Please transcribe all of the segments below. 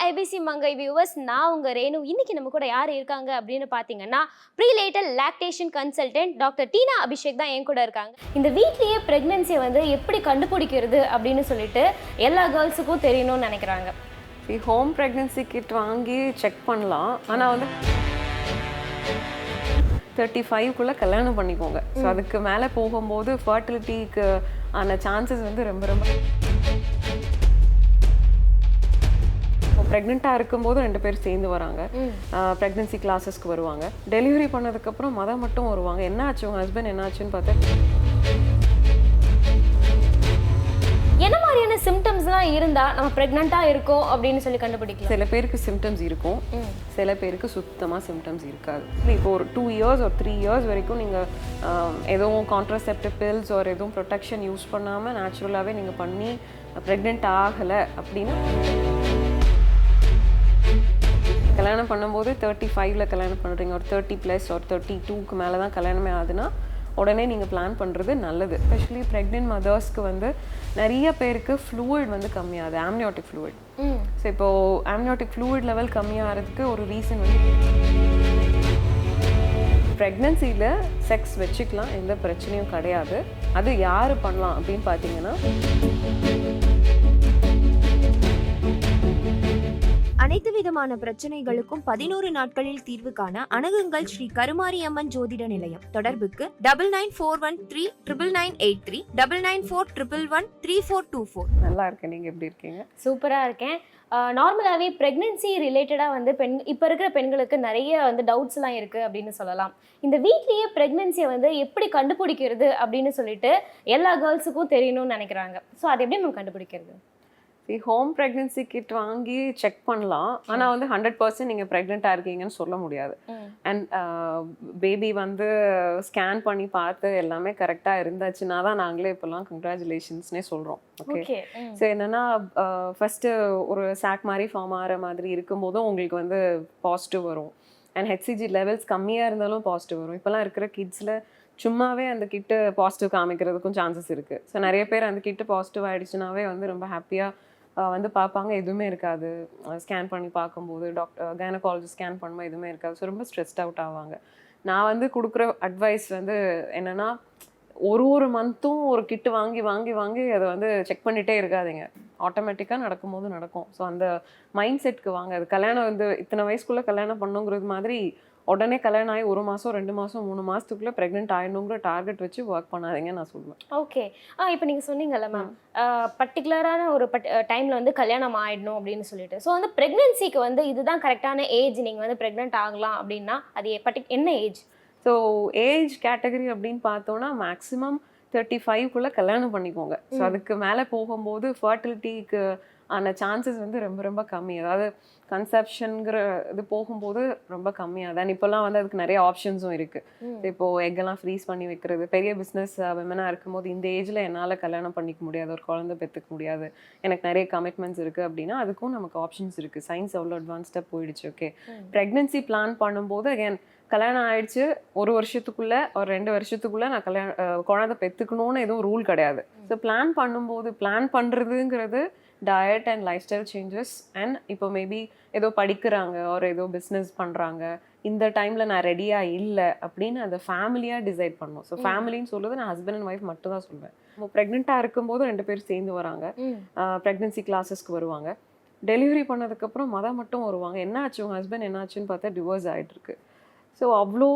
IBC மங்கை viewers, நான் உங்க ரேணு. இன்னைக்கு நம்ம கூட யார் இருக்காங்க அப்படின்னு பார்த்தீங்கன்னா, ப்ரீலேட்டல் லாக்டேஷன் கன்சல்டன்ட் டாக்டர் டீனா அபிஷேக் தான் என் கூட இருக்காங்க. இந்த வீட்லேயே ப்ரெக்னன்சியை வந்து எப்படி கண்டுபிடிக்கிறது அப்படின்னு சொல்லிட்டு எல்லா கேர்ள்ஸுக்கும் தெரியணும்னு நினைக்கிறாங்க. ஹோம் ப்ரெக்னன்சி கிட் வாங்கி செக் பண்ணலாம். ஆனால் வந்து 35க்குள்ளே கல்யாணம் பண்ணிக்கோங்க. ஸோ அதுக்கு மேலே போகும்போது ஃபர்டிலிட்டிக்கு ஆன சான்சஸ் வந்து ரொம்ப ரொம்ப ப்ரெக்னெண்ட்டாக இருக்கும்போது 2 பேர் சேர்ந்து வராங்க. ப்ரெக்னன்சி கிளாஸஸ்க்கு வருவாங்க. டெலிவரி பண்ணதுக்கப்புறம் மட்டும் வருவாங்க. என்ன ஆச்சு உங்கள் ஹஸ்பண்ட் என்ன ஆச்சுன்னு பார்த்தா என்ன மாதிரியான சிம்டம்ஸ்லாம் இருந்தால் நம்ம ப்ரெக்னெண்ட்டாக இருக்கோம் அப்படின்னு சொல்லி கண்டுபிடிக்கலாம்? சில பேருக்கு சிம்டம்ஸ் இருக்கும், சில பேருக்கு சுத்தமாக சிம்டம்ஸ் இருக்காது. இப்போ ஒரு 2 இயர்ஸ் ஒரு 3 இயர்ஸ் வரைக்கும் நீங்கள் எதுவும் கான்ட்ராசெப்டிவ் பில்ஸ் ஒரு எதுவும் ப்ரொடெக்ஷன் யூஸ் பண்ணாமல் நேச்சுரலாகவே நீங்கள் பண்ணி ப்ரெக்னென்ட் ஆகலை அப்படின்னா, கல்யாணம் பண்ணும்போது 35ல் கல்யாணம் பண்ணுறீங்க, ஒரு 30+ ஒரு 32க்கு மேலே தான் கல்யாணமே ஆகுதுன்னா உடனே நீங்கள் பிளான் பண்ணுறது நல்லது. எஸ்பெஷலி ப்ரெக்னென்ட் மதர்ஸ்க்கு வந்து நிறைய பேருக்கு ஃப்ளூயிட் வந்து கம்மியாகுது, ஆம்னியோட்டிக் ஃப்ளூயிட். ஸோ இப்போது ஆம்னியோட்டிக் ஃப்ளூயிட் லெவல் கம்மியாகிறதுக்கு ஒரு ரீசன் வந்து ப்ரெக்னன்சியில் செக்ஸ் வச்சுக்கலாம், எந்த பிரச்சனையும் கிடையாது. அது யார் பண்ணலாம் அப்படின்னு பார்த்தீங்கன்னா, அனைத்து விதமான பிரச்சனைகளுக்கும் 11 நாட்களில் தீர்வு காண அணுகுங்கள் ஸ்ரீ கருமாரி அம்மன் ஜோதிட நிலையம். தொடர்புக்கு 9941399839 9941113424. நல்லா இருக்கேன். நீங்கள் எப்படி இருக்கீங்க? சூப்பராக இருக்கேன். நார்மலாகவே ப்ரெக்னென்சி ரிலேட்டடாக வந்து இப்போ இருக்கிற பெண்களுக்கு நிறைய வந்து டவுட்ஸ்லாம் இருக்குது அப்படின்னு சொல்லலாம். இந்த வீட்லேயே ப்ரெக்னென்சியை வந்து எப்படி கண்டுபிடிக்கிறது அப்படின்னு சொல்லிட்டு எல்லா கேர்ள்ஸுக்கும் தெரியணும்னு நினைக்கிறாங்க. ஸோ அதை எப்படி நம்ம கண்டுபிடிக்கிறது? ஹோம் ப்ரெக்னன்சி கிட் வாங்கி செக் பண்ணலாம். ஆனால் வந்து 100% நீங்கள் ப்ரெக்னெண்ட்டாக இருக்கீங்கன்னு சொல்ல முடியாது. அண்ட் பேபி வந்து ஸ்கேன் பண்ணி பார்த்து எல்லாமே கரெக்டாக இருந்தாச்சுன்னா தான் நாங்களே இப்போல்லாம் கங்க்ராச்சுலேஷன்ஸ்னே சொல்கிறோம். ஓகே, ஸோ என்னென்னா ஃபஸ்ட்டு ஒரு சாக் மாதிரி ஃபார்ம் ஆகிற மாதிரி இருக்கும்போதும் உங்களுக்கு வந்து பாசிட்டிவ் வரும். அண்ட் ஹெச்சிஜி லெவல்ஸ் கம்மியாக இருந்தாலும் பாசிட்டிவ் வரும். இப்போல்லாம் இருக்கிற கிட்ஸில் சும்மாவே அந்த கிட்டு பாசிட்டிவ் காமிக்கிறதுக்கும் சான்சஸ் இருக்குது. ஸோ நிறைய பேர் அந்த கிட்டு பாசிட்டிவ் ஆகிடுச்சுனாவே வந்து ரொம்ப ஹாப்பியாக வந்து பார்ப்பாங்க, எதுவுமே இருக்காது. ஸ்கேன் பண்ணி பார்க்கும்போது கைனகாலஜிஸ்ட் ஸ்கேன் பண்ணும்போது எதுவுமே இருக்காது. ஸோ ரொம்ப ஸ்ட்ரெஸ்ட் அவுட் ஆவாங்க. நான் வந்து கொடுக்குற அட்வைஸ் வந்து என்னென்னா, ஒரு மந்த்தும் ஒரு கிட்டு வாங்கி வாங்கி வாங்கி அதை வந்து செக் பண்ணிகிட்டே இருக்காதிங்க. ஆட்டோமேட்டிக்காக நடக்கும்போது நடக்கும். ஸோ அந்த மைண்ட் செட்க்கு வாங்க. அது கல்யாணம் வந்து இத்தனை வயசுக்குள்ளே கல்யாணம் பண்ணுங்கிறது மாதிரி உடனே கல்யாணம் ஆகி 1 மாதம் 2 மாதம் 3 மாதத்துக்குள்ளே ப்ரெக்னென்ட் ஆகிடணுங்கிற டார்கெட் வச்சு ஒர்க் பண்ணாதீங்கன்னு நான் சொல்லுவேன். ஓகே, இப்போ நீங்கள் சொன்னீங்கல்ல மேம், பர்டிகுலரான ஒரு டைமில் வந்து கல்யாணம் ஆகிடணும் அப்படின்னு சொல்லிட்டு. ஸோ வந்து ப்ரெக்னென்சிக்கு வந்து இதுதான் கரெக்டான ஏஜ், நீங்கள் வந்து ப்ரெக்னென்ட் ஆகலாம் அப்படின்னா அது என்ன ஏஜ்? ஸோ ஏஜ் கேட்டகரி அப்படின்னு பார்த்தோன்னா மேக்ஸிமம் 35க்குள்ளே கல்யாணம் பண்ணிக்கோங்க. ஸோ அதுக்கு மேலே போகும்போது ஃபர்டிலிட்டிக்கு ஆன சான்சஸ் வந்து ரொம்ப ரொம்ப கம்மி. அதாவது கன்செப்ஷனுங்கிற இது போகும்போது ரொம்ப கம்மியாக தான். இப்போல்லாம் வந்து அதுக்கு நிறைய ஆப்ஷன்ஸும் இருக்குது. இப்போது எக்கெல்லாம் ஃப்ரீஸ் பண்ணி வைக்கிறது, பெரிய பிஸ்னஸ் விமனாக இருக்கும்போது இந்த ஏஜில் என்னால் கல்யாணம் பண்ணிக்க முடியாது, ஒரு குழந்தை பெற்றுக்க முடியாது, எனக்கு நிறைய கமிட்மெண்ட்ஸ் இருக்குது அப்படின்னா அதுக்கும் நமக்கு ஆப்ஷன்ஸ் இருக்குது. சயின்ஸ் அவ்வளோ அட்வான்ஸ்டாக போயிடுச்சு. ஓகே, ப்ரெக்னென்சி பிளான் பண்ணும்போது அகேன் கல்யாணம் ஆயிடுச்சு 1 வருஷத்துக்குள்ளே ஒரு 2 வருஷத்துக்குள்ளே நான் குழந்தை பெற்றுக்கணும்னு எதுவும் ரூல் கிடையாது. ஸோ பிளான் பண்ணும்போது பிளான் பண்ணுறதுங்கிறது diet and life style changes. And இப்போ மேபி ஏதோ படிக்கிறாங்க ஒரு ஏதோ பிஸ்னஸ் பண்ணுறாங்க, இந்த டைமில் நான் ரெடியாக இல்லை அப்படின்னு அந்த ஃபேமிலியாக டிசைட் பண்ணணும். ஸோ ஃபேமிலின்னு சொல்லுறது நான் ஹஸ்பண்ட் அண்ட் ஒய்ஃப் மட்டும் தான் சொல்லுவேன். நம்ம ப்ரெக்னெண்ட்டாக இருக்கும்போது 2 பேர் சேர்ந்து வராங்க, ப்ரெக்னன்சி கிளாஸஸ்க்கு வருவாங்க. டெலிவரி பண்ணதுக்கப்புறம் மட்டும் வருவாங்க. என்ன ஆச்சு உங்கள் ஹஸ்பண்ட் என்ன ஆச்சுன்னு பார்த்தா டிவோர்ஸ் ஆகிட்டுருக்கு. ஸோ அவ்வளோ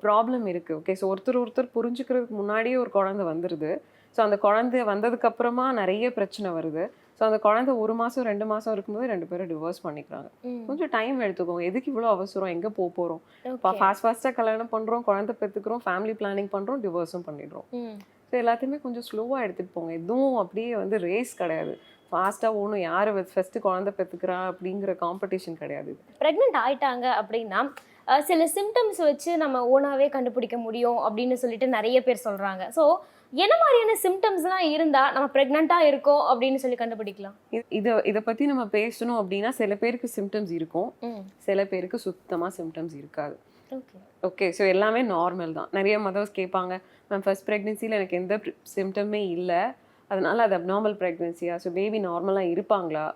ப்ராப்ளம் இருக்குது. ஓகே, ஸோ ஒருத்தர் புரிஞ்சுக்கிறதுக்கு முன்னாடியே ஒரு குழந்தை வந்துடுது. ஸோ அந்த குழந்தை வந்ததுக்கப்புறமா நிறைய பிரச்சனை வருது. ஸோ அந்த குழந்தை 1 மாதம் 2 மாதம் இருக்கும்போது 2 பேரும் டிவோர்ஸ் பண்ணிக்கிறாங்க. கொஞ்சம் டைம் எடுத்துக்கோங்க. எதுக்கு இவ்வளோ அவசரம்? எங்கே போகிறோம்? ஃபாஸ்ட்டாக கல்யாணம் பண்ணுறோம், குழந்தை பெற்றுக்கிறோம், ஃபேமிலி பிளானிங் பண்ணுறோம், டிவோர்ஸும் பண்ணிடுறோம். ஸோ எல்லாத்தையுமே கொஞ்சம் ஸ்லோவாக எடுத்துகிட்டு போங்க. எதுவும் அப்படியே வந்து ரேஸ் கிடையாது. ஃபாஸ்ட்டாக ஒன்றும் யார் ஃபஸ்ட்டு குழந்தை பெற்றுக்கிறா அப்படிங்கிற காம்படிஷன் கிடையாது. ப்ரெக்னென்ட் ஆகிட்டாங்க அப்படின்னா சில சிம்டம்ஸ் வச்சு நம்ம ஓனாகவே கண்டுபிடிக்க முடியும் அப்படின்னு சொல்லிட்டு நிறைய பேர் சொல்கிறாங்க. ஸோ என்ன மாதிரியான சிம்டம்ஸ்லாம் இருந்தால் நம்ம ப்ரெக்னெண்ட்டாக இருக்கோம் அப்படின்னு சொல்லி கண்டுபிடிக்கலாம்? இதை பற்றி நம்ம பேசணும் அப்படின்னா சில பேருக்கு சிம்டம்ஸ் இருக்கும், சில பேருக்கு சுத்தமாக சிம்டம்ஸ் இருக்காது. ஓகே, ஸோ எல்லாமே நார்மல் தான். நிறைய மதர்ஸ் கேட்பாங்க, மேம் ஃபர்ஸ்ட் ப்ரெக்னென்சியில் எனக்கு எந்த சிம்டமே இல்லை, அதனால் அது அப்நார்மல் ப்ரெக்னென்சியா, ஸோ பேபி நார்மலாக இருப்பாங்களா,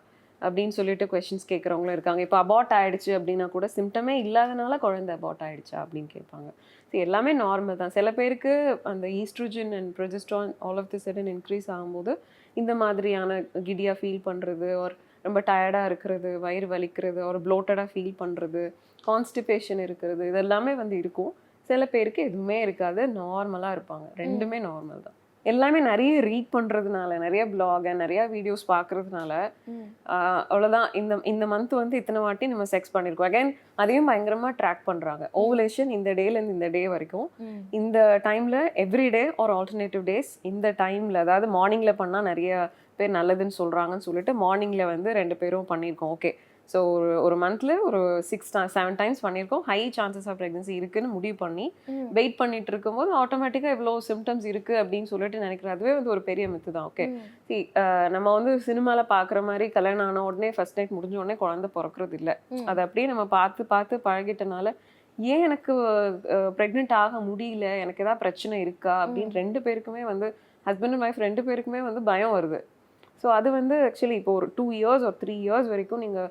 அப்படின்னு சொல்லிட்டு கொஸ்டின்ஸ் கேட்குறவங்களும் இருக்காங்க. இப்போ அபார்ட் ஆயிடுச்சு அப்படின்னா கூட சிம்டமே இல்லாதனால குழந்தை அபார்ட் ஆயிடுச்சா அப்படின்னு கேட்பாங்க. ஸோ எல்லாமே நார்மல் தான். சில பேருக்கு அந்த oestrogen and progesterone all of the sudden increase ஆகும்போது இந்த மாதிரியான கிடியாக ஃபீல் பண்ணுறது, ஒரு ரொம்ப டயர்டாக இருக்கிறது, வயிறு வலிக்கிறது, ஒரு ப்ளோட்டடாக ஃபீல் பண்ணுறது, கான்ஸ்டிபேஷன் இருக்கிறது, இதெல்லாமே வந்து இருக்கும். சில பேருக்கு எதுவுமே இருக்காது, நார்மலாக இருப்பாங்க. ரெண்டுமே நார்மல் தான். எல்லாமே நிறைய ரீட் பண்ணுறதுனால, நிறைய பிளாக் நிறைய வீடியோஸ் பார்க்கறதுனால அவ்வளோதான். இந்த மந்த் வந்து இத்தனை வாட்டி நம்ம செக்ஸ் பண்ணியிருக்கோம். அகைன் அதையும் பயங்கரமாக ட்ராக் பண்ணுறாங்க. ஓவலேஷன் இந்த டேலேருந்து இந்த டே வரைக்கும், இந்த டைமில் எவ்ரிடே ஒரு ஆல்டர்னேட்டிவ் டேஸ், இந்த டைமில் அதாவது மார்னிங்கில் பண்ணால் நிறைய பேர் நல்லதுன்னு சொல்கிறாங்கன்னு சொல்லிட்டு மார்னிங்கில் வந்து 2 பேரும் பண்ணியிருக்கோம். ஓகே, ஸோ ஒரு மந்த்தில் ஒரு 6-7 டைம்ஸ் பண்ணியிருக்கோம். ஹை சான்சஸ் ஆஃப் ப்ரெக்னன்சி இருக்குன்னு முடிவு பண்ணி வெயிட் பண்ணிட்டு இருக்கும்போது ஆட்டோமேட்டிக்காக இவ்வளோ சிம்டம்ஸ் இருக்குது அப்படின்னு சொல்லிட்டு நினைக்கிறேன். அதுவே வந்து ஒரு பெரிய மித்து தான். ஓகே, நம்ம வந்து சினிமாவில் பார்க்குற மாதிரி கல்யாணம் ஆன உடனே ஃபர்ஸ்ட் நைட் முடிஞ்ச உடனே குழந்தை பிறக்கிறது இல்லை. அதை அப்படியே நம்ம பார்த்து பழகிட்டனால ஏன் எனக்கு ப்ரெக்னென்ட் ஆக முடியல, எனக்கு ஏதாவது பிரச்சனை இருக்கா அப்படின்னு 2 பேருக்குமே வந்து ஹஸ்பண்ட் அண்ட் ஒய்ஃப் 2 பேருக்குமே வந்து பயம் வருது. ஸோ அது வந்து ஆக்சுவலி இப்போ ஒரு 2 இயர்ஸ் ஒரு 3 இயர்ஸ் வரைக்கும் நீங்கள்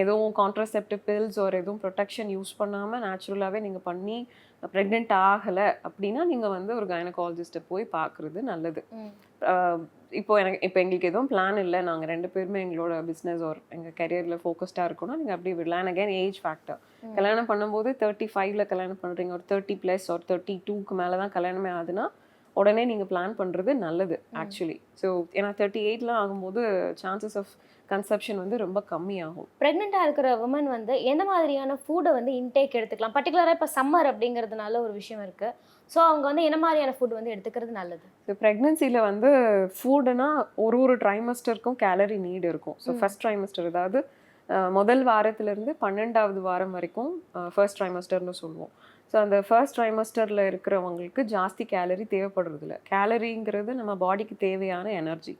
எதுவும் கான்ட்ராசெப்டிவ் பில்ஸ் ஒரு எதுவும் ப்ரொடெக்ஷன் யூஸ் பண்ணாமல் நேச்சுரலாகவே நீங்கள் பண்ணி ப்ரெக்னென்ட் ஆகலை அப்படின்னா நீங்கள் வந்து ஒரு கைனகாலஜிஸ்ட்டை போய் பார்க்குறது நல்லது. இப்போ எங்களுக்கு எதுவும் பிளான் இல்லை, நாங்கள் 2 பேருமே எங்களோட பிஸ்னஸ் ஒரு எங்கள் கரியரில் ஃபோக்கஸ்டாக இருக்கணும், நீங்கள் அப்படி விடலாம். அகைன் ஏஜ் ஃபேக்டர், கல்யாணம் பண்ணும்போது 35ல் கல்யாணம் பண்ணுறீங்க, ஒரு 30+ ஒரு 32க்கு மேலே தான் கல்யாணமே ஆகுதுன்னா உடனே நீங்கள் பிளான் பண்ணுறது நல்லது ஆக்சுவலி. ஸோ ஏன்னா 38லாம் ஆகும்போது சான்சஸ் ஆஃப் கன்செப்ஷன் வந்து ரொம்ப கம்மியாகும். ப்ரெக்னெண்ட்டாக இருக்கிற உமன் வந்து எந்த மாதிரியான ஃபுட்டை வந்து இன்டேக் எடுத்துக்கலாம்? பர்டிகுலராக இப்போ சம்மர் அப்படிங்கிறதுனால ஒரு விஷயம் இருக்குது. ஸோ அவங்க வந்து என்ன மாதிரியான ஃபுட் வந்து எடுத்துக்கிறது நல்லது? ஸோ ப்ரெக்னென்சியில் வந்து ஃபுட்டுனா ஒரு ட்ரைமஸ்டருக்கும் கேலரி நீட் இருக்கும். ஸோ ஃபர்ஸ்ட் ட்ரைமஸ்டர் அதாவது முதல் வாரத்திலேருந்து 12வது வாரம் வரைக்கும் ஃபர்ஸ்ட் ட்ரைமஸ்டர்னு சொல்லுவோம். ஸோ அந்த ஃபர்ஸ்ட் ட்ரைமஸ்டரில் இருக்கிறவங்களுக்கு ஜாஸ்தி கேலரி தேவைப்படுறதில்ல. கேலரிங்கிறது நம்ம பாடிக்கு தேவையான எனர்ஜி.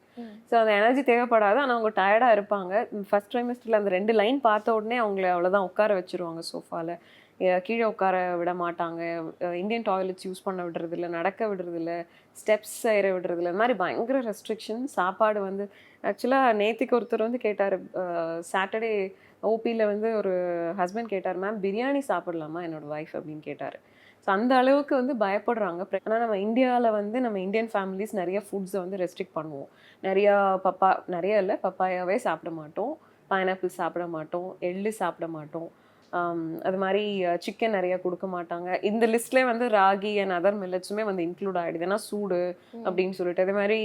ஸோ அந்த எனர்ஜி தேவைப்படாது, ஆனால் அவங்க டயர்டாக இருப்பாங்க. ஃபர்ஸ்ட் ட்ரைமஸ்டரில் அந்த 2 லைன் பார்த்த உடனே அவங்கள அவ்வளோதான் உட்கார வச்சுருவாங்க சோஃபாவில். கீழே உட்கார விட மாட்டாங்க, இந்தியன் டாய்லெட்ஸ் யூஸ் பண்ண விடுறதில்ல, நடக்க விடுறதில்ல, ஸ்டெப்ஸ் ஏற விடுறதில்ல, இந்த மாதிரி பயங்கர ரெஸ்ட்ரிக்ஷன். சாப்பாடு வந்து ஆக்சுவலாக நேற்றுக்கு ஒருத்தர் வந்து கேட்டார், சாட்டர்டே ஓபியில் வந்து ஒரு ஹஸ்பண்ட் கேட்டார், மேம் பிரியாணி சாப்பிடலாமா என்னோட ஒய்ஃப் அப்படின்னு கேட்டார். ஸோ அந்த அளவுக்கு வந்து பயப்படுறாங்க. ஆனால் நம்ம இந்தியாவில் வந்து நம்ம இந்தியன் ஃபேமிலிஸ் நிறைய ஃபுட்ஸை வந்து ரெஸ்ட்ரிக்ட் பண்ணுவோம். நிறைய இல்லை, பப்பாயாவே சாப்பிட மாட்டோம், பைனாப்பிள் சாப்பிட மாட்டோம், எள்ளு சாப்பிட மாட்டோம், அது மாதிரி சிக்கன் நிறைய கொடுக்க மாட்டாங்க. இந்த லிஸ்ட்லேயே வந்து ராகி அண்ட் அதர் மில்லட்ஸுமே வந்து இன்க்ளூட் ஆகிடுது, ஏன்னா சூடு அப்படின்னு சொல்லிட்டு. அதே மாதிரி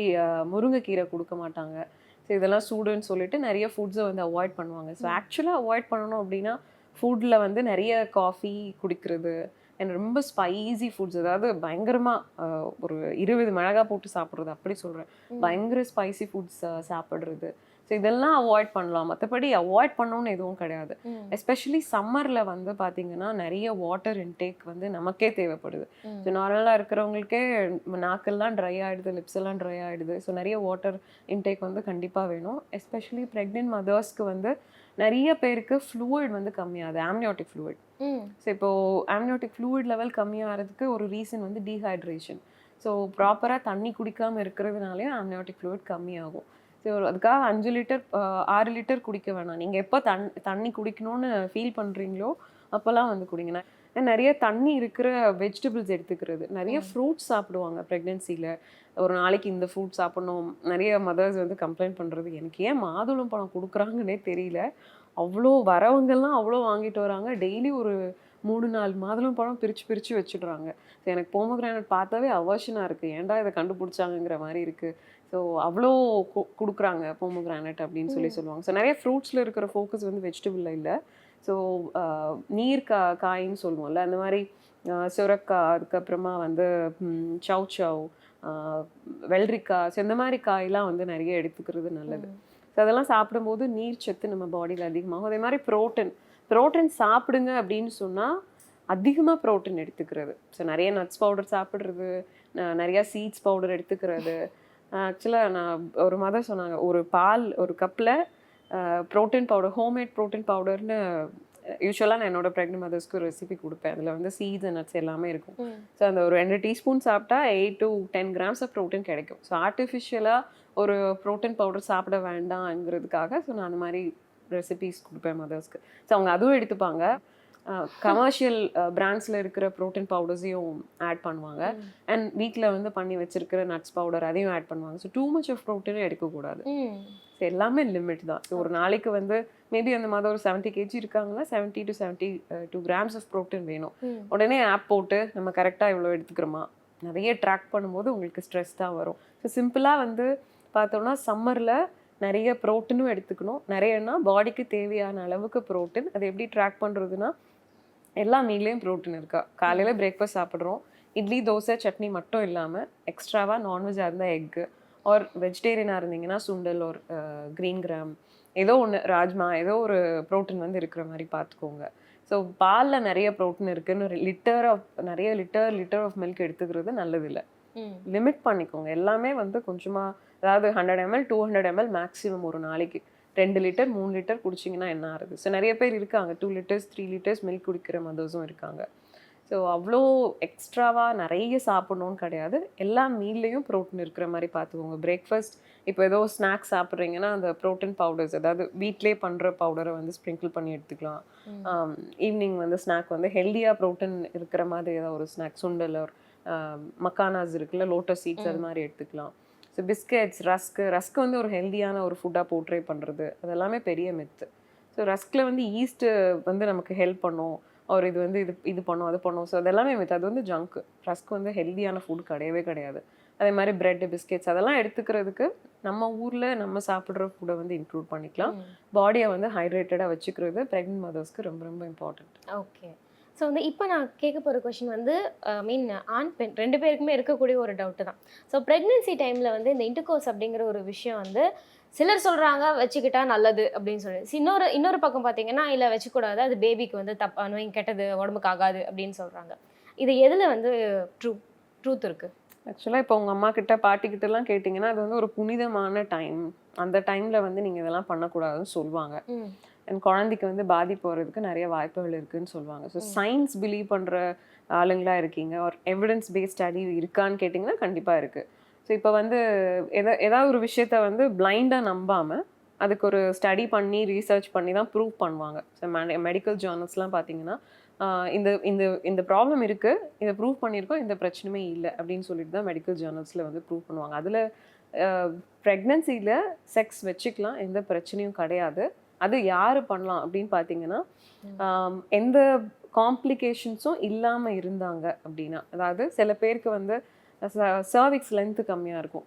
முருங்கைக்கீரை கொடுக்க மாட்டாங்க. ஸோ இதெல்லாம் சூடுன்னு சொல்லிட்டு நிறைய ஃபுட்ஸை வந்து அவாய்ட் பண்ணுவாங்க. ஸோ ஆக்சுவலாக அவாய்ட் பண்ணணும் அப்படின்னா ஃபுட்டில் வந்து நிறைய காஃபி குடிக்கிறது அண்ட் ரொம்ப ஸ்பைசி ஃபுட்ஸ், அதாவது பயங்கரமாக ஒரு 20 மிளகா போட்டு சாப்பிட்றது, அப்படி சொல்கிறேன், பயங்கர ஸ்பைசி ஃபுட்ஸ் சாப்பிட்றது. ஸோ இதெல்லாம் அவாய்ட் பண்ணலாம். மற்றபடி அவாய்ட் பண்ணணும்னு எதுவும் கிடையாது. எஸ்பெஷலி சம்மரில் வந்து பார்த்தீங்கன்னா நிறைய வாட்டர் இன்டேக் வந்து நமக்கே தேவைப்படுது. ஸோ நார்மலாக இருக்கிறவங்களுக்கே நாக்கெல்லாம் ட்ரை ஆகிடுது, லிப்ஸ் எல்லாம் ட்ரை ஆகிடுது. ஸோ நிறைய வாட்டர் இன்டேக் வந்து கண்டிப்பாக வேணும். எஸ்பெஷலி ப்ரெக்னென்ட் மதர்ஸ்க்கு வந்து நிறைய பேருக்கு ஃப்ளூயிட் வந்து கம்மியாகுது, ஆம்னியோட்டிக் ஃப்ளூயிட். ஸோ இப்போது ஆம்னியோட்டிக் ஃப்ளூயிட் லெவல் கம்மியாகிறதுக்கு ஒரு ரீசன் வந்து டீஹைட்ரேஷன். ஸோ ப்ராப்பராக தண்ணி குடிக்காமல் இருக்கிறதுனாலே ஆம்னியோட்டிக் ஃப்ளூயிட் கம்மியாகும். ஸோ அதுக்காக 5 லிட்டர் 6 லிட்டர் குடிக்க வேணாம். நீங்கள் எப்போ தண்ணி குடிக்கணும்னு ஃபீல் பண்ணுறீங்களோ அப்போல்லாம் வந்து குடிங்க. நிறைய தண்ணி இருக்கிற வெஜிடபிள்ஸ் எடுத்துக்கிறது, நிறைய ஃப்ரூட்ஸ் சாப்பிடுவாங்க ப்ரெக்னென்சியில். ஒரு நாளைக்கு இந்த ஃப்ரூட் சாப்பிடணும். நிறைய மதர்ஸ் வந்து கம்ப்ளைண்ட் பண்ணுறது, எனக்கு ஏன் மாதுளம் பழம் கொடுக்குறாங்கன்னே தெரியல, அவ்வளோ வரவங்கெல்லாம் அவ்வளோ வாங்கிட்டு வராங்க, டெய்லி ஒரு 3-4 மாதுளம் பழம் பிரித்து வச்சுடுறாங்க. ஸோ எனக்கு போமோகிரானட் பார்த்தாவே அவர்ஷனாக இருக்குது, ஏன்டா இதை கண்டுபிடிச்சாங்கிற மாதிரி இருக்குது. ஸோ அவ்வளோ கொடுக்குறாங்க போமோகிரானட் அப்படின்னு சொல்லுவாங்க. ஸோ நிறைய ஃப்ரூட்ஸில் இருக்கிற ஃபோக்கஸ் வந்து வெஜிடபிளில் இல்லை. ஸோ காயின்னு சொல்லுவோம்ல, அந்த மாதிரி சுரக்காய், அதுக்கப்புறமா வந்து சவ் வெள்ளரிக்காய், ஸோ இந்த மாதிரி காயெல்லாம் வந்து நிறைய எடுத்துக்கிறது நல்லது. ஸோ அதெல்லாம் சாப்பிடும்போது நீர் சத்து நம்ம பாடியில் அதிகமாகும். அதே மாதிரி ப்ரோட்டீன் சாப்பிடுங்க அப்படின்னு சொன்னால் அதிகமாக ப்ரோட்டீன் எடுத்துக்கிறது. ஸோ நிறைய நட்ஸ் பவுடர் சாப்பிட்றது, நிறையா சீட்ஸ் பவுடர் எடுத்துக்கிறது. ஆக்சுவலாக நான் ஒரு மதர் சொன்னாங்க, ஒரு கப்பில் ப்ரோட்டீன் பவுடர், ஹோம்மேட் ப்ரோட்டீன் பவுடர்னு யூஸ்வலாக நான் என்னோட ப்ரெக்னென்ட் மதர்ஸ்க்கு ஒரு ரெசிபி கொடுப்பேன். அதில் வந்து சீட்ஸ் அண்ட் நட்ஸ் எல்லாமே இருக்கும். ஸோ அந்த ஒரு 2 டீஸ்பூன் சாப்பிட்டா 8 to 10 grams ஆஃப் ப்ரோட்டீன் கிடைக்கும். ஸோ ஆர்டிஃபிஷியலாக ஒரு ப்ரோட்டீன் பவுடர் சாப்பிட வேண்டாம்ங்கிறதுக்காக ஸோ நான் அந்த மாதிரி ரெசிபிஸ் கொடுப்பேன் மதர்ஸ்க்கு. ஸோ அவங்க அதுவும் எடுத்துப்பாங்க. கமர்ஷியல் பிராண்ட்ஸில் இருக்கிற ப்ரோட்டீன் பவுடர்ஸையும் ஆட் பண்ணுவாங்க. அண்ட் வீட்டில் வந்து பண்ணி வச்சிருக்கிற நட்ஸ் பவுடர் அதையும் ஆட் பண்ணுவாங்க. ஸோ டூ மச் ஆஃப் ப்ரோட்டீனும் எடுக்கக்கூடாது. ஸோ எல்லாமே லிமிட் தான். ஸோ ஒரு நாளைக்கு வந்து மேபி அந்த மாதிரி ஒரு 70 kg இருக்காங்கன்னா 70 to 72 grams ஆஃப் ப்ரோட்டீன் வேணும். உடனே ஆப் போட்டு நம்ம கரெக்டாக இவ்வளோ எடுத்துக்கிறோமா, நிறைய ட்ராக் பண்ணும்போது உங்களுக்கு ஸ்ட்ரெஸ் தான் வரும். ஸோ சிம்பிளாக வந்து பார்த்தோம்னா சம்மரில் நிறைய ப்ரோட்டீனும் எடுத்துக்கணும். நிறையனா பாடிக்கு தேவையான அளவுக்கு ப்ரோட்டீன். அது எப்படி ட்ராக் பண்ணுறதுன்னா, எல்லா மீல்லையும் ப்ரோட்டீன் இருக்கா. காலையில் பிரேக்ஃபாஸ்ட் சாப்பிட்றோம், இட்லி தோசை சட்னி மட்டும் இல்லாமல் எக்ஸ்ட்ராவாக நான்வெஜ்ஜாக இருந்தால் எக்கு, ஆர் வெஜிடேரியனாக இருந்தீங்கன்னா சுண்டல் ஒரு க்ரீன் கிராம் ஏதோ ஒன்று, ராஜ்மா, ஏதோ ஒரு ப்ரோட்டீன் வந்து இருக்கிற மாதிரி பார்த்துக்கோங்க. ஸோ பாலில் நிறைய ப்ரோட்டீன் இருக்குன்னு நிறைய லிட்டர் ஆஃப் மில்க் எடுத்துக்கிறது நல்லதில்லை. லிமிட் பண்ணிக்கோங்க. எல்லாமே வந்து கொஞ்சமாக, அதாவது 100 ml 200 ml மேக்ஸிமம் ஒரு நாளைக்கு 2 லிட்டர் 3 லிட்டர் குடிச்சிங்கன்னா என்ன ஆகுது. ஸோ நிறைய பேர் இருக்காங்க 2 liters 3 liters மில்க் குடிக்கிற மதர்ஸும் இருக்காங்க. ஸோ அவ்வளோ எக்ஸ்ட்ராவாக நிறைய சாப்பிட்ணுன்னு கிடையாது. எல்லா மீல்லையும் ப்ரோட்டீன் இருக்கிற மாதிரி பார்த்துக்கோங்க. பிரேக்ஃபாஸ்ட் இப்போ ஏதோ ஸ்நாக்ஸ் சாப்பிட்றீங்கன்னா அந்த ப்ரோட்டீன் பவுடர்ஸ், அதாவது வீட்டிலே பண்ணுற பவுடரை வந்து ஸ்ப்ரிங்கிள் பண்ணி எடுத்துக்கலாம். ஈவினிங் வந்து ஸ்நாக் வந்து ஹெல்த்தியாக ப்ரோட்டீன் இருக்கிற மாதிரி ஏதாவது ஒரு ஸ்நாக், சுண்டல் ஒரு மக்கானாஸ் இருக்குல்ல, லோட்டஸ் சீட்ஸ், அது மாதிரி எடுத்துக்கலாம். ஸோ பிஸ்கெட்ஸ், ரஸ்க்கு வந்து ஒரு ஹெல்த்தியான ஒரு ஃபுட்டாக போர்ட்ரே பண்ணுறது, அதெல்லாமே பெரிய மெத்து. ஸோ ரஸ்கில் வந்து ஈஸ்ட்டு வந்து நமக்கு ஹெல்ப் பண்ணும், ஒரு இது வந்து இது பண்ணும் அது பண்ணும். ஸோ அதெல்லாமே மெத்து. அது வந்து ஜங்க்கு. ரஸ்க் வந்து ஹெல்த்தியான ஃபுட் கிடையவே கிடையாது. அதே மாதிரி பிரெட், பிஸ்கெட்ஸ் அதெல்லாம் எடுத்துக்கிறதுக்கு நம்ம ஊரில் நம்ம சாப்பிட்ற ஃபுட்டை வந்து இன்க்ளூட் பண்ணிக்கலாம். பாடியை வந்து ஹைட்ரேட்டடாக வச்சுக்கிறது ப்ரெக்னென்ட் மதர்ஸ்க்கு ரொம்ப ரொம்ப இம்பார்ட்டண்ட். ஓகே. ஸோ வந்து இப்போ நான் கேட்க போகிற கொஷின் வந்து ஆண் பெண் 2 பேருக்குமே இருக்கக்கூடிய ஒரு டவுட்டு தான். ஸோ ப்ரெக்னென்சி டைமில் வந்து இந்த இன்டர்கோர்ஸ் அப்படிங்கிற ஒரு விஷயம் வந்து சிலர் சொல்கிறாங்க வச்சுக்கிட்டா நல்லது அப்படின்னு சொல்லி, இன்னொரு பக்கம் பார்த்தீங்கன்னா இல்லை வச்சுக்கூடாது, அது பேபிக்கு வந்து கெட்டது, உடம்புக்கு ஆகாது அப்படின்னு சொல்கிறாங்க. இது எதில் வந்து ட்ரூத் இருக்குது? ஆக்சுவலாக இப்போ உங்கள் அம்மா கிட்ட பாட்டிக்கிட்டலாம் கேட்டிங்கன்னா அது வந்து ஒரு புனிதமான டைம். அந்த டைமில் வந்து நீங்கள் இதெல்லாம் பண்ணக்கூடாதுன்னு சொல்லுவாங்க. அண்ட் குழந்தைக்கு வந்து பாதிப்பு போகிறதுக்கு நிறைய வாய்ப்புகள் இருக்குதுன்னு சொல்லுவாங்க. ஸோ சயின்ஸ் பிலீவ் பண்ணுற ஆளுங்களா இருக்கீங்க, ஒரு எவிடன்ஸ் பேஸ்ட் ஸ்டடி இருக்கான்னு கேட்டிங்கன்னா கண்டிப்பாக இருக்குது. ஸோ இப்போ வந்து ஏதாவது ஒரு விஷயத்த வந்து பிளைண்டாக நம்பாமல் அதுக்கு ஒரு ஸ்டடி பண்ணி ரீசர்ச் பண்ணி தான் ப்ரூவ் பண்ணுவாங்க. ஸோ மெடிக்கல் ஜேர்னல்ஸ்லாம் பார்த்தீங்கன்னா இந்த இந்த இந்த ப்ராப்ளம் இருக்குது, இதை ப்ரூவ் பண்ணியிருக்கோம், இந்த பிரச்சனையுமே இல்லை அப்படின்னு சொல்லிட்டு தான் மெடிக்கல் ஜேர்னல்ஸில் வந்து ப்ரூவ் பண்ணுவாங்க. அதில் ப்ரெக்னன்சியில் செக்ஸ் வச்சுக்கலாம், எந்த பிரச்சனையும் கிடையாது. அது யார் பண்ணலாம் அப்படின்னு பார்த்தீங்கன்னா, எந்த காம்ப்ளிகேஷன்ஸும் இல்லாமல் இருந்தாங்க அப்படின்னா, அதாவது சில பேருக்கு வந்து சர்விக்ஸ் லென்த்து கம்மியாக இருக்கும்.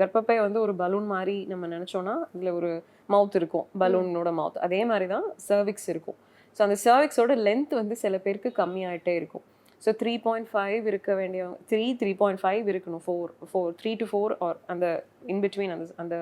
கர்ப்பப்பை வந்து ஒரு பலூன் மாதிரி நம்ம நினச்சோன்னா அதில் ஒரு மவுத் இருக்கும், பலூனோட மவுத். அதே மாதிரி தான் சர்விக்ஸ் இருக்கும். ஸோ அந்த சர்விக்ஸோட லென்த் வந்து சில பேருக்கு கம்மியாகிட்டே இருக்கும். ஸோ 3.5 இருக்க வேண்டியவங்க 3.5 இருக்கணும், 3 to 4 ஆர் அந்த இன்பிட்வீன் அந்த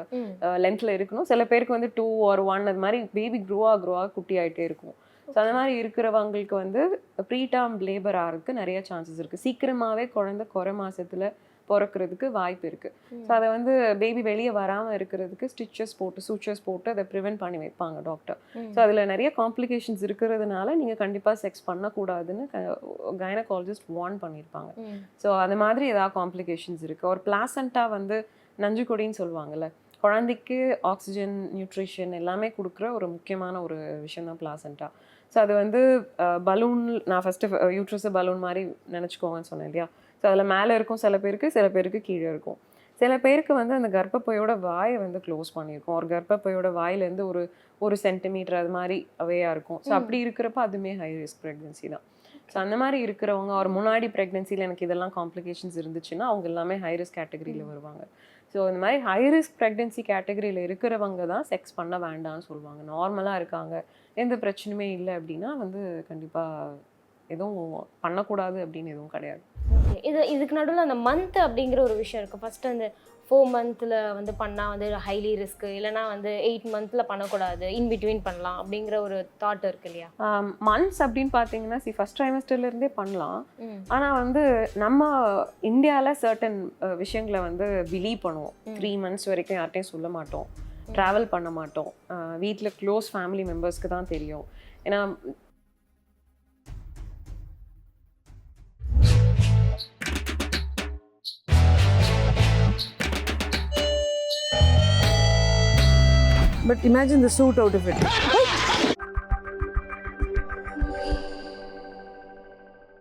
லென்த்தில் இருக்கணும். சில பேருக்கு வந்து 2 or 1 அது மாதிரி பேபி க்ரோவாக குட்டி ஆகிட்டே இருக்கும். ஸோ அந்த மாதிரி இருக்கிறவங்களுக்கு வந்து ப்ரீடேர்ம் லேபர் ஆகிறதுக்கு நிறைய சான்சஸ் இருக்குது. சீக்கிரமாகவே குழந்தை குறை மாதத்தில் பிறக்கிறதுக்கு வாய்ப்பு இருக்குது. ஸோ அதை வந்து பேபி வெளியே வராமல் இருக்கிறதுக்கு சூச்சர்ஸ் போட்டு அதை ப்ரிவென்ட் பண்ணி வைப்பாங்க டாக்டர். ஸோ அதில் நிறைய காம்ப்ளிகேஷன்ஸ் இருக்கிறதுனால நீங்கள் கண்டிப்பாக செக்ஸ் பண்ணக்கூடாதுன்னு கைனகாலஜிஸ்ட் வார்ன் பண்ணியிருப்பாங்க. ஸோ அந்த மாதிரி ஏதாவது காம்ப்ளிகேஷன்ஸ் இருக்குது. ஒரு பிளாசண்டா வந்து நஞ்சு கொடின்னு சொல்லுவாங்கல்ல, குழந்தைக்கு ஆக்சிஜன், நியூட்ரிஷன் எல்லாமே கொடுக்குற ஒரு முக்கியமான ஒரு விஷயம் தான் பிளாசண்டா. ஸோ அது வந்து பலூன், நான் ஃபஸ்ட்டு யூட்ரஸை பலூன் மாதிரி நினச்சிக்கோங்கன்னு சொன்னேன் இல்லையா. ஸோ அதில் மேலே இருக்கும் சில பேருக்கு கீழே இருக்கும். சில பேருக்கு வந்து அந்த கர்ப்பப்பையோட வாயை வந்து க்ளோஸ் பண்ணியிருக்கும். ஒரு கர்ப்பப்பையோட வாயிலேருந்து ஒரு சென்டிமீட்டர் அது மாதிரி அவையாக இருக்கும். ஸோ அப்படி இருக்கிறப்ப அதுவுமே ஹை ரிஸ்க் ப்ரெக்னென்சி தான். ஸோ அந்த மாதிரி இருக்கிறவங்க ஒரு முன்னாடி ப்ரெக்னென்சியில் எனக்கு இதெல்லாம் காம்ப்ளிகேஷன்ஸ் இருந்துச்சுன்னா அவங்க எல்லாமே ஹை ரிஸ்க் கேட்டகரியில் வருவாங்க. ஸோ இந்த மாதிரி ஹை ரிஸ்க் ப்ரெக்னென்சி கேட்டகரியில் இருக்கிறவங்க தான் செக்ஸ் பண்ண வேண்டாம்னு சொல்லுவாங்க. நார்மலாக இருக்காங்க, எந்த பிரச்சனையுமே இல்லை அப்படின்னா வந்து கண்டிப்பாக எதுவும் பண்ணக்கூடாது அப்படின்னு எதுவும் கிடையாது. இதுக்கு நடுவில் அந்த மந்த் அப்படிங்கிற ஒரு விஷயம் இருக்குது. ஃபஸ்ட்டு அந்த 4 months வந்து பண்ணால் வந்து ஹைலி ரிஸ்க்கு, இல்லைனா வந்து 8 months பண்ணக்கூடாது, இன்பிட்வீன் பண்ணலாம் அப்படிங்கிற ஒரு தாட் இருக்கு இல்லையா. மந்த்ஸ் அப்படின்னு பார்த்தீங்கன்னா ஃபர்ஸ்ட் ட்ரைமஸ்டர்லேருந்தே பண்ணலாம். ஆனால் வந்து நம்ம இந்தியாவில் சர்டன் விஷயங்களை வந்து பிலீவ் பண்ணுவோம். 3 months வரைக்கும் யார்ட்டையும் சொல்ல மாட்டோம். ட்ராவல் பண்ண மாட்டோம். வீட்டில் க்ளோஸ் ஃபேமிலி மெம்பர்ஸ்க்கு தான் தெரியும். ஏன்னா But imagine the suit out of it.